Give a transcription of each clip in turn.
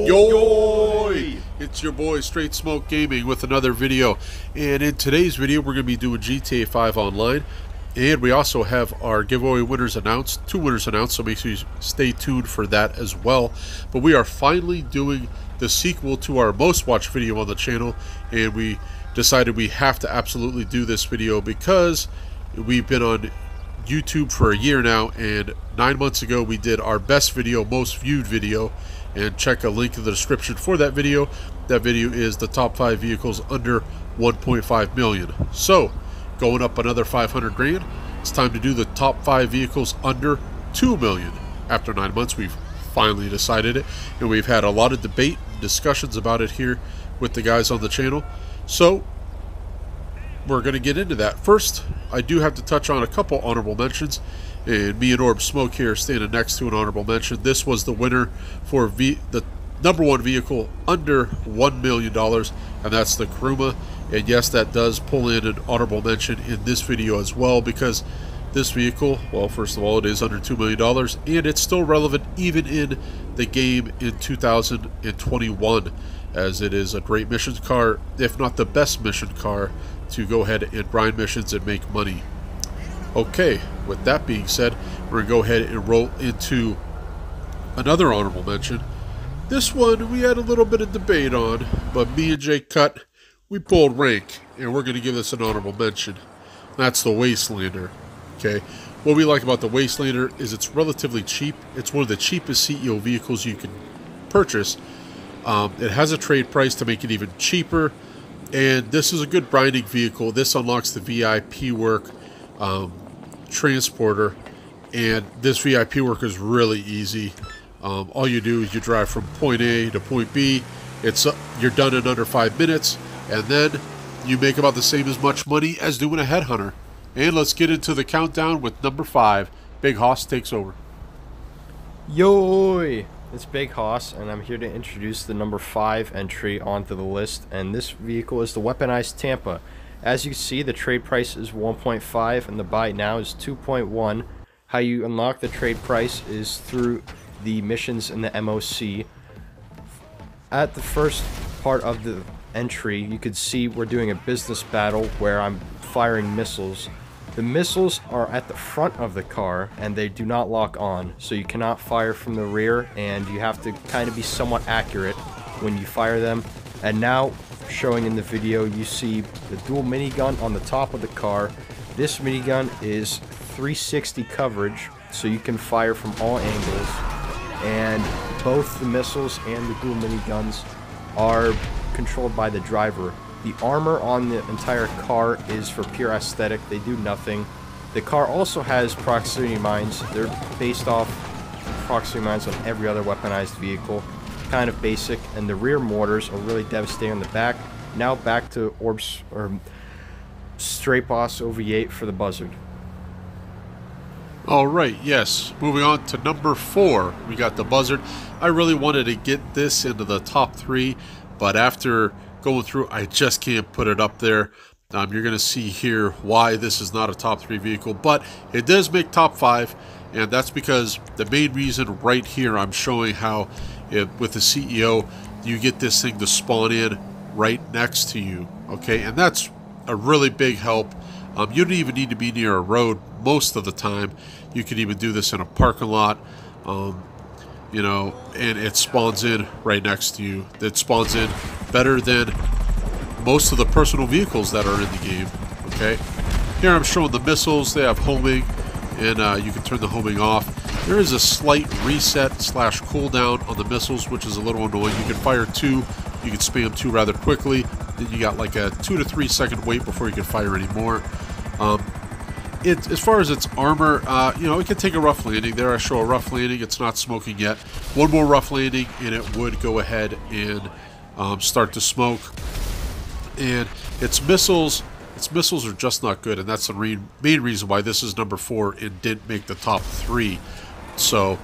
Yo! It's your boy Straight Smoke Gaming with another video, and in today's video we're going to be doing GTA 5 Online, and we also have our giveaway winners announced, 2 winners announced, so make sure you stay tuned for that as well. But we are finally doing the sequel to our most watched video on the channel, and we decided we have to absolutely do this video because we've been on YouTube for a year now, and 9 months ago we did our best video, most viewed video, and check a link in the description for that video. That video is the top 5 vehicles under 1.5 million. So going up another 500 grand, it's time to do the top 5 vehicles under 2 million. After 9 months we've finally decided it, and we've had a lot of debate and discussions about it here with the guys on the channel, so we're going to get into that. First, I do have to touch on a couple honorable mentions, and me and Orb Smoke here standing next to an honorable mention. This was the winner for the number 1 vehicle under $1 million, and that's the Kuruma. And yes, that does pull in an honorable mention in this video as well, because this vehicle, well, first of all, it is under $2 million, and it's still relevant even in the game in 2021, as it is a great mission car, if not the best mission car, to go ahead and grind missions and make money. Okay, with that being said, we're going to go ahead and roll into another honorable mention. This one we had a little bit of debate on, but me and Jay Cut, we pulled rank, and we're going to give this an honorable mention. That's the Wastelander. Okay, what we like about the Wastelander is it's relatively cheap. It's one of the cheapest CEO vehicles you can purchase. It has a trade price to make it even cheaper, and this is a good grinding vehicle. This unlocks the VIP work transporter, and this VIP work is really easy. All you do is you drive from point A to point B. You're done in under 5 minutes, and then you make about the same as much money as doing a headhunter. And let's get into the countdown with number 5. Big Hoss takes over. Yo! It's Big Hoss, and I'm here to introduce the number 5 entry onto the list, and this vehicle is the Weaponized Tampa. As you can see, the trade price is 1.5 and the buy now is 2.1. How you unlock the trade price is through the missions in the MOC. At the first part of the entry, you could see we're doing a business battle where I'm firing missiles. The missiles are at the front of the car and they do not lock on, so you cannot fire from the rear, and you have to kind of be somewhat accurate when you fire them. And now, showing in the video, you see the dual minigun on the top of the car. This minigun is 360 coverage, so you can fire from all angles, and both the missiles and the dual miniguns are controlled by the driver. The armor on the entire car is for pure aesthetic. They do nothing. The car also has proximity mines. They're based off proximity mines on every other weaponized vehicle. Kind of basic, and the rear mortars are really devastating on the back. Now back to Straight Boss OV8 for the Buzzard. Alright, yes. Moving on to number 4, we got the Buzzard. I really wanted to get this into the top 3, but after going through, I just can't put it up there. You're going to see here why this is not a top 3 vehicle, but it does make top 5, and that's because the main reason right here I'm showing how with the CEO you get this thing to spawn in right next to you, okay, and that's a really big help. You don't even need to be near a road most of the time. You can even do this in a parking lot, you know, and it spawns in right next to you. It spawns in better than most of the personal vehicles that are in the game, okay. Here I'm showing the missiles. They have homing, and you can turn the homing off. There is a slight reset / cooldown on the missiles, which is a little annoying. You can fire 2, you can spam 2 rather quickly, then you got like a 2 to 3 second wait before you can fire any more. As far as its armor, you know, it can take a rough landing. There I show a rough landing. It's not smoking yet. One more rough landing and it would go ahead and start to smoke. And its missiles are just not good, and that's the main reason why this is number 4 and didn't make the top 3. So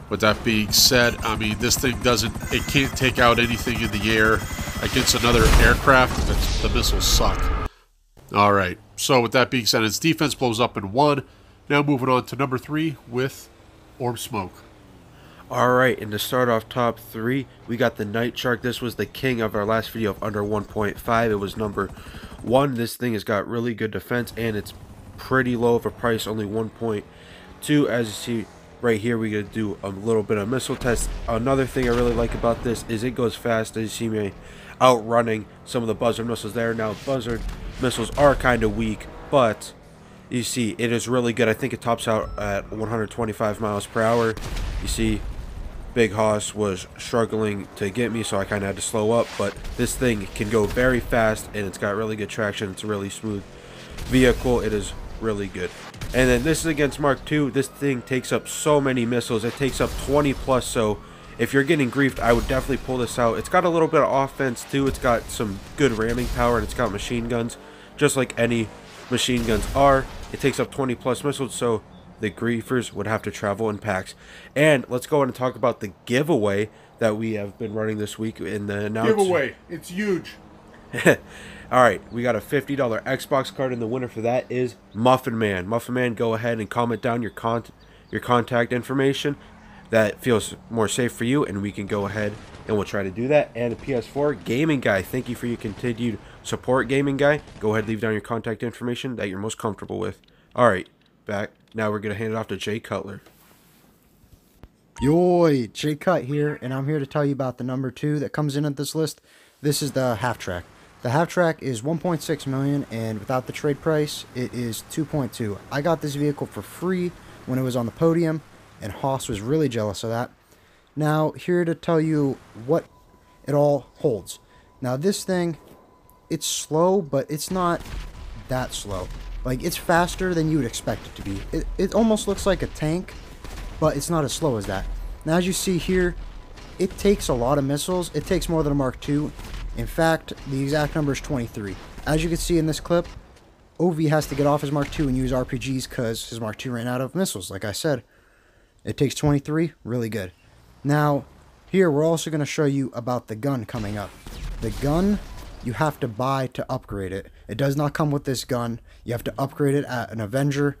with that being said, I mean, this thing it can't take out anything in the air against another aircraft. The missiles suck. Alright, so with that being said, its defense blows up in 1. Now moving on to number 3 with Orb Smoke. Alright, and to start off top 3, we got the Night Shark. This was the king of our last video of under 1.5. It was number 1. This thing has got really good defense, and it's pretty low of a price, only 1.2. As you see right here, we gotta do a little bit of missile test. Another thing I really like about this is it goes fast. As you see me outrunning some of the Buzzard missiles there. Now, Buzzard missiles are kind of weak, but you see it is really good. I think it tops out at 125 miles per hour. You see, Big Hoss was struggling to get me, so I kind of had to slow up, but this thing can go very fast, and it's got really good traction. It's a really smooth vehicle. It is really good. And then this is against Mark II. This thing takes up so many missiles. It takes up 20 plus, so if you're getting griefed, I would definitely pull this out. It's got a little bit of offense too. It's got some good ramming power, and it's got machine guns, just like any machine guns are. It takes up 20 plus missiles, so the griefers would have to travel in packs. And let's go on and talk about the giveaway that we have been running this week in the announcement. Giveaway. It's huge. Alright, we got a $50 Xbox card, and the winner for that is Muffin Man. Muffin Man, go ahead and comment down your contact information. That feels more safe for you, and we can go ahead and we'll try to do that. And a PS4 Gaming Guy, thank you for your continued support, Gaming Guy. Go ahead and leave down your contact information that you're most comfortable with. Alright, back. Now we're going to hand it off to Jay Cutler. Yoy, Jay Cut here, and I'm here to tell you about the number 2 that comes in at this list. This is the Halftrack. The Halftrack is 1.6 million, and without the trade price, it is 2.2. I got this vehicle for free when it was on the podium, and Haas was really jealous of that. Now, here to tell you what it all holds. Now, this thing, it's slow, but it's not that slow. Like, it's faster than you would expect it to be. It almost looks like a tank, but it's not as slow as that. Now, as you see here, it takes a lot of missiles. It takes more than a Mark II. In fact, the exact number is 23. As you can see in this clip, OV has to get off his Mark II and use RPGs because his Mark II ran out of missiles, like I said. It takes 23, really good. Now, here we're also going to show you about the gun coming up. The gun, you have to buy to upgrade it. It does not come with this gun. You have to upgrade it at an Avenger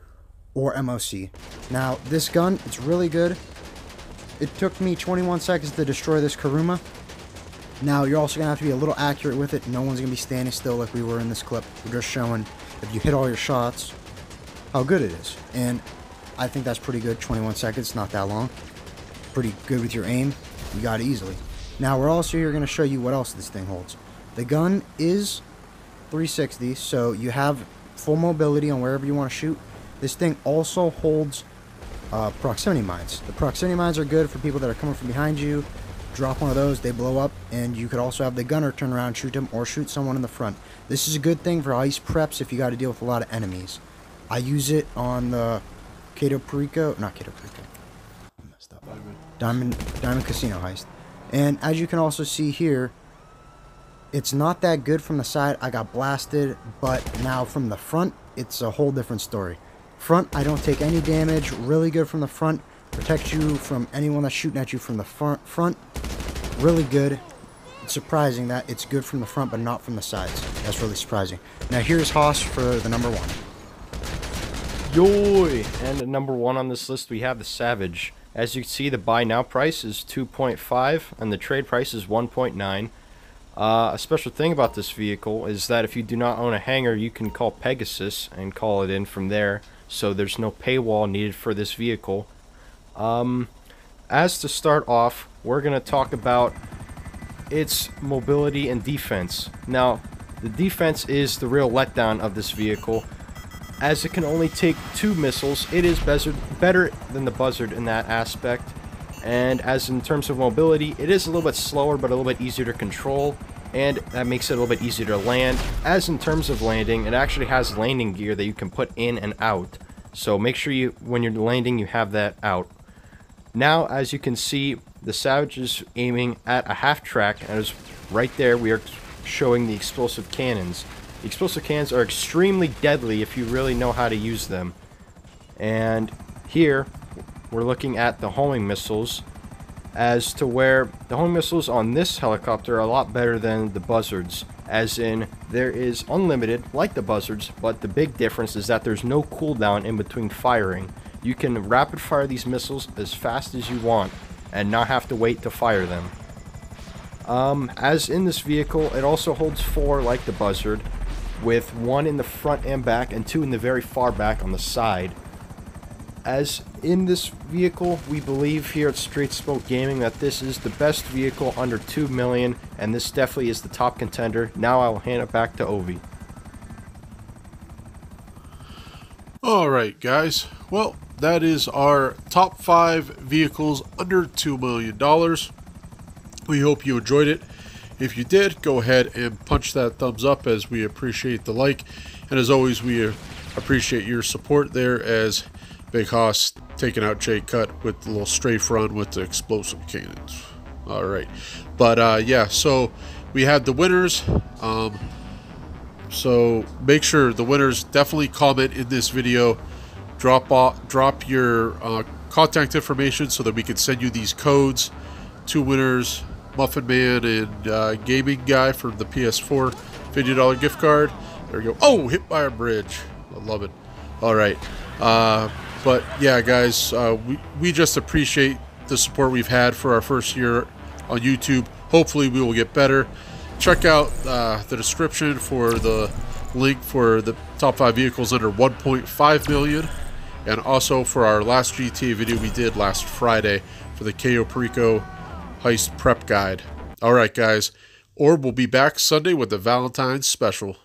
or MOC. Now, this gun, it's really good. It took me 21 seconds to destroy this Kuruma. Now, you're also going to have to be a little accurate with it. No one's going to be standing still like we were in this clip. We're just showing, if you hit all your shots, how good it is. And I think that's pretty good. 21 seconds, not that long. Pretty good with your aim. You got it easily. Now, we're also here going to show you what else this thing holds. The gun is 360, so you have full mobility on wherever you want to shoot. This thing also holds proximity mines. The proximity mines are good for people that are coming from behind you. Drop one of those, they blow up, and you could also have the gunner turn around, shoot them, or shoot someone in the front. This is a good thing for ice preps if you got to deal with a lot of enemies. I use it on the not Cato Perico. I messed up. Diamond Casino heist. And as you can also see here, it's not that good from the side. I got blasted, but now from the front, it's a whole different story. Front, I don't take any damage. Really good from the front. Protects you from anyone that's shooting at you from the front. Really good. It's surprising that it's good from the front, but not from the sides. That's really surprising. Now here's Haas for the number 1. Yoy! And at number 1 on this list, we have the Savage. As you can see, the buy now price is 2.5, and the trade price is 1.9. A special thing about this vehicle is that if you do not own a hangar, you can call Pegasus and call it in from there. So there's no paywall needed for this vehicle. As to start off, we're going to talk about its mobility and defense. Now, the defense is the real letdown of this vehicle. As it can only take 2 missiles, it is better than the Buzzard in that aspect. And as in terms of mobility, it is a little bit slower, but a little bit easier to control. And that makes it a little bit easier to land. As in terms of landing, it actually has landing gear that you can put in and out. So make sure you, when you're landing, you have that out. Now, as you can see, the Savage is aiming at a half-track, and as right there, we are showing the explosive cannons. The explosive cannons are extremely deadly if you really know how to use them. And here, we're looking at the homing missiles, as to where the homing missiles on this helicopter are a lot better than the Buzzards, as in there is unlimited like the Buzzards, but the big difference is that there's no cooldown in between firing. You can rapid fire these missiles as fast as you want, and not have to wait to fire them. As in this vehicle, it also holds 4 like the Buzzard, with 1 in the front and back and 2 in the very far back on the side. As in this vehicle, we believe here at Straight Smoke Gaming that this is the best vehicle under 2 million, and this definitely is the top contender. Now I will hand it back to Ovi. Alright guys, well that is our top 5 vehicles under $2 million. We hope you enjoyed it. If you did, go ahead and punch that thumbs up, as we appreciate the like. And as always, we appreciate your support there, as Big Hoss taking out J Cut with the little strafe run with the explosive cannons. Alright, but yeah, so we had the winners. So make sure the winners definitely comment in this video, drop your contact information so that we can send you these codes. 2 winners, Muffin Man and Gaming Guy for the PS4 $50 gift card. There we go. Oh, hit by a bridge. I love it. All right. But yeah, guys, we just appreciate the support we've had for our first year on YouTube. Hopefully we will get better. Check out the description for the link for the top 5 vehicles under 1.5 million, and also for our last GTA video we did last Friday for the Cayo Perico heist prep guide. Alright guys, Orb will be back Sunday with the Valentine's special.